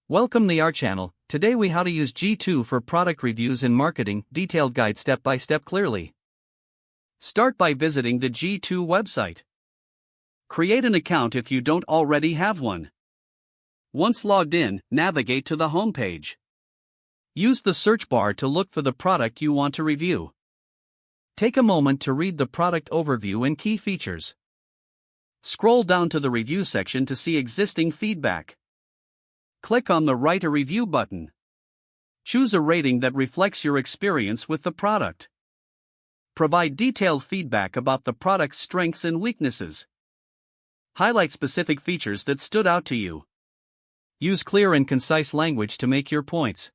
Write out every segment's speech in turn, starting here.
Welcome to our channel. Today we how to use G2 for product reviews in marketing, detailed guide step by step clearly. Start by visiting the G2 website. Create an account if you don't already have one. Once logged in, navigate to the home page. Use the search bar to look for the product you want to review. Take a moment to read the product overview and key features. Scroll down to the review section to see existing feedback. Click on the Write a Review button. Choose a rating that reflects your experience with the product. Provide detailed feedback about the product's strengths and weaknesses. Highlight specific features that stood out to you. Use clear and concise language to make your points.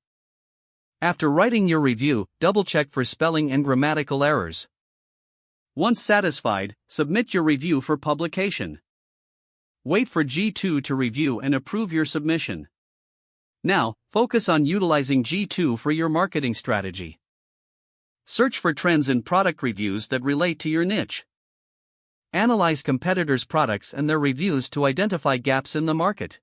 After writing your review, double-check for spelling and grammatical errors. Once satisfied, submit your review for publication. Wait for G2 to review and approve your submission. Now, focus on utilizing G2 for your marketing strategy. Search for trends in product reviews that relate to your niche. Analyze competitors' products and their reviews to identify gaps in the market.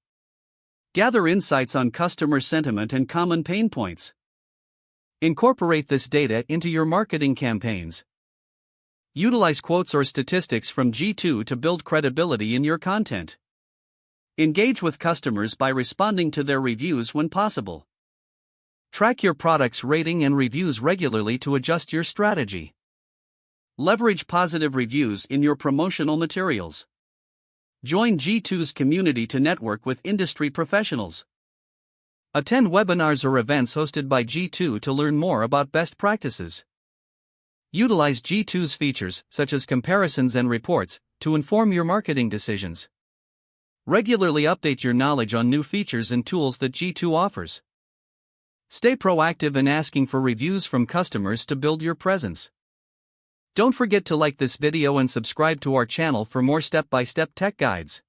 Gather insights on customer sentiment and common pain points. Incorporate this data into your marketing campaigns. Utilize quotes or statistics from G2 to build credibility in your content. Engage with customers by responding to their reviews when possible. Track your product's rating and reviews regularly to adjust your strategy. Leverage positive reviews in your promotional materials. Join G2's community to network with industry professionals. Attend webinars or events hosted by G2 to learn more about best practices. Utilize G2's features, such as comparisons and reports, to inform your marketing decisions. Regularly update your knowledge on new features and tools that G2 offers. Stay proactive in asking for reviews from customers to build your presence. Don't forget to like this video and subscribe to our channel for more step-by-step tech guides.